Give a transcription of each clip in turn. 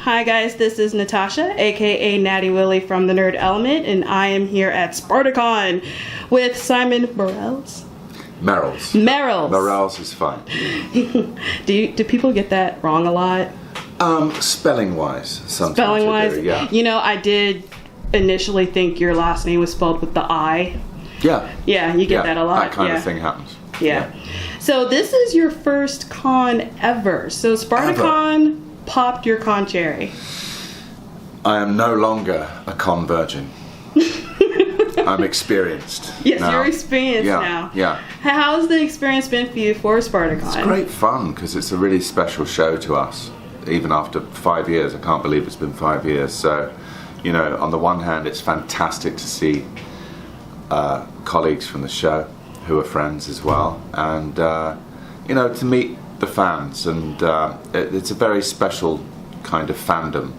Hi guys, this is Natasha, aka Natty Willie from the Nerd Element, and I am here at SpartaCon with Simon Merrells. Merrells. Merrells is fine. Do people get that wrong a lot? Spelling wise, sometimes. Spelling wise, yeah. You know, I did initially think your last name was spelled with the I. Yeah. Yeah, you get that a lot. That kind of thing happens. Yeah. So this is your first con ever. So SpartaCon popped your con cherry. I am no longer a con virgin. I'm experienced. Yes, now. you're experienced now. Yeah. How's the experience been for you for SpartaCon? It's great fun because it's a really special show to us. Even after 5 years, I can't believe it's been 5 years. So, you know, on the one hand, it's fantastic to see colleagues from the show who are friends as well, and you know, to meet the fans, and it's a very special kind of fandom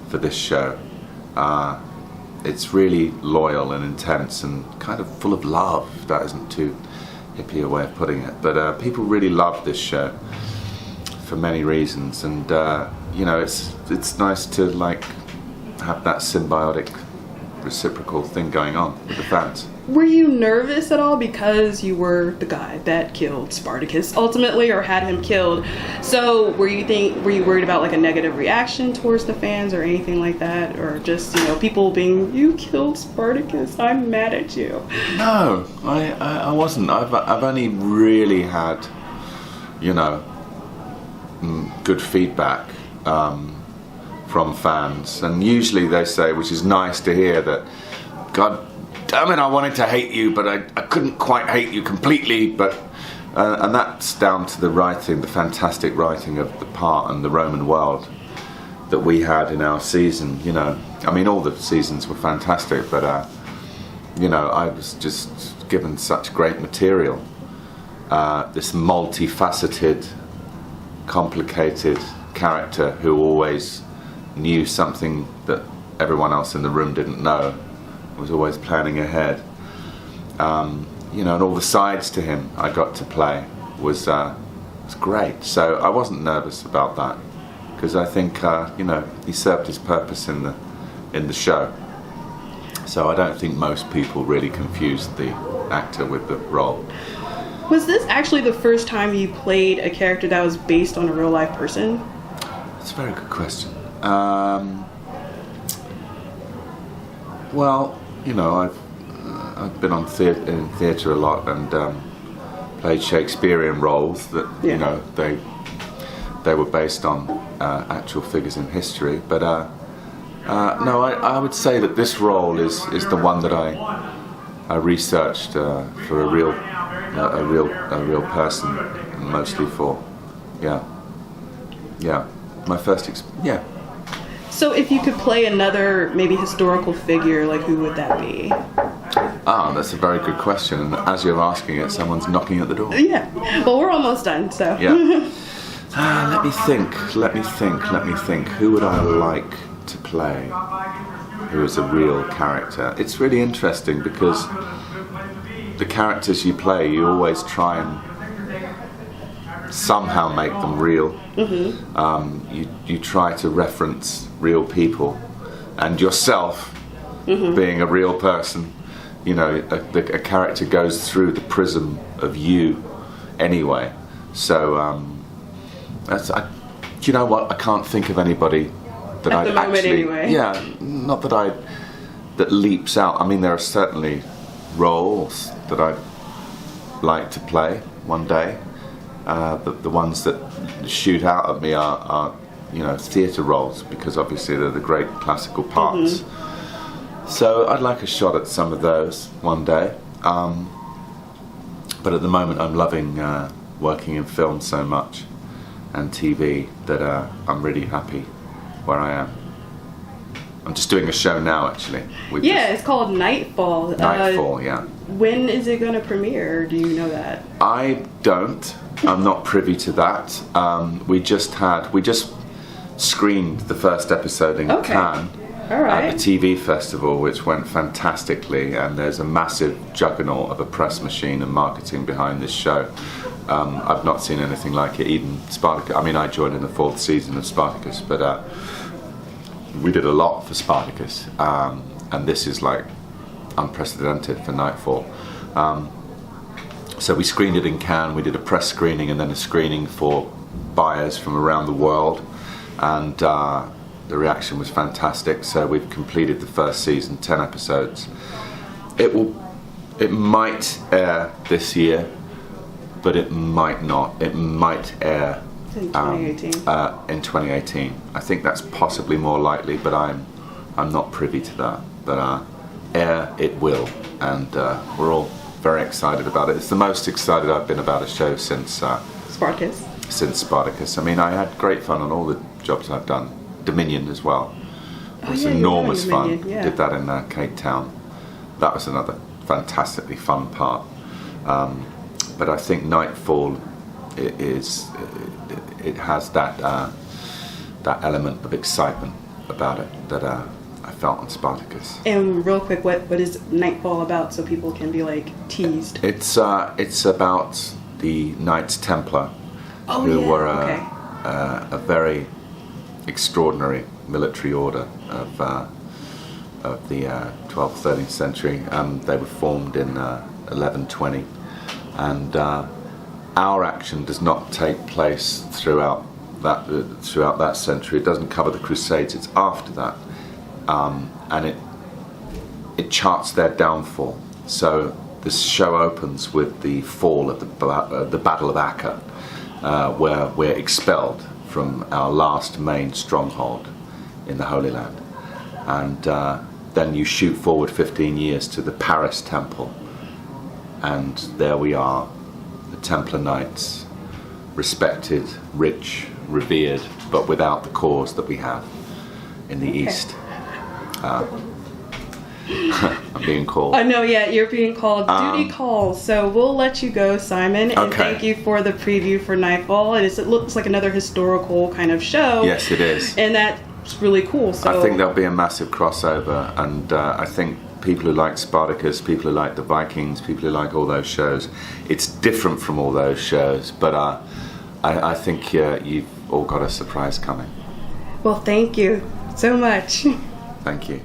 for this show. It's really loyal and intense and kind of full of love. That isn't too hippie a way of putting it, but people really love this show for many reasons, and you know, it's nice to like have that symbiotic, reciprocal thing going on with the fans. Were you nervous at all because you were the guy that killed Spartacus ultimately, or had him killed? So were you worried about like a negative reaction towards the fans or anything like that, or just, you know, people being, you killed Spartacus, I'm mad at you? No, I wasn't. I've only really had, you know, good feedback from fans, and usually they say, which is nice to hear, that God damn it, I wanted to hate you, but I couldn't quite hate you completely. But and that's down to the writing, the fantastic writing of the part and the Roman world that we had in our season. You know, I mean, all the seasons were fantastic, but you know, I was just given such great material. This multifaceted, complicated character who always knew something that everyone else in the room didn't know. Was always planning ahead, you know, and all the sides to him I got to play was great. So I wasn't nervous about that, because I think you know, he served his purpose in the show. So I don't think most people really confused the actor with the role. Was this actually the first time you played a character that was based on a real life person? That's a very good question. Well, you know, I've been in theatre a lot, and played Shakespearean roles that, you know, they were based on actual figures in history. But no, I would say that this role is the one that I researched for a real person, mostly for my first So if you could play another maybe historical figure, like who would that be? That's a very good question, and as you're asking it, someone's knocking at the door. Yeah, well, we're almost done, so. Yeah. Let me think. Who would I like to play who is a real character? It's really interesting because the characters you play, you always try and somehow make them real. Mm-hmm. You try to reference real people, and yourself being a real person. You know, a character goes through the prism of you anyway. So you know what? I can't think of anybody that I'd actually. Anyway. Yeah, not that leaps out. I mean, there are certainly roles that I'd like to play one day. The ones that shoot out at me are you know, theatre roles, because obviously they're the great classical parts. So I'd like a shot at some of those one day. But at the moment I'm loving working in film so much and TV that I'm really happy where I am. I'm just doing a show now, actually. It's called Nightfall. Nightfall, yeah. When is it going to premiere? Do you know that? I don't. I'm not privy to that. We just screened the first episode in Cannes All right. at the TV festival, which went fantastically, and there's a massive juggernaut of a press machine and marketing behind this show. I've not seen anything like it, even Spartacus. I mean, I joined in the 4th season of Spartacus, but we did a lot for Spartacus, and this is like unprecedented for Nightfall. So we screened it in Cannes, we did a press screening and then a screening for buyers from around the world, and the reaction was fantastic. So we've completed the first season, 10 episodes. It might air this year, but it might not. It might air in 2018. In 2018. I think that's possibly more likely, but I'm not privy to that. But air it will, and we're all very excited about it. It's the most excited I've been about a show since Spartacus. Since Spartacus. I mean, I had great fun on all the jobs I've done. Dominion as well. It was enormous fun. Yeah. Did that in Cape Town. That was another fantastically fun part. But I think Nightfall it has that element of excitement about it that I felt on Spartacus. And real quick, what is Nightfall about, so people can be like teased? It's about the Knights Templar, who were a very extraordinary military order of the 12th, 13th century. They were formed in 1120, and our action does not take place throughout that century. It doesn't cover the Crusades. It's after that, and it charts their downfall. So this show opens with the fall of the Battle of Acre, where we're expelled from our last main stronghold in the Holy Land, and then you shoot forward 15 years to the Paris Temple, and there we are, the Templar Knights, respected, rich, revered, but without the cause that we have in the East. I'm being called. Oh no, yeah, you're being called. Duty calls. So we'll let you go, Simon, and thank you for the preview for Nightfall. It looks like another historical kind of show. Yes, it is. And that's really cool. So I think there'll be a massive crossover, and I think people who like Spartacus, people who like the Vikings, people who like all those shows, it's different from all those shows, but I think you've all got a surprise coming. Well, thank you so much. Thank you.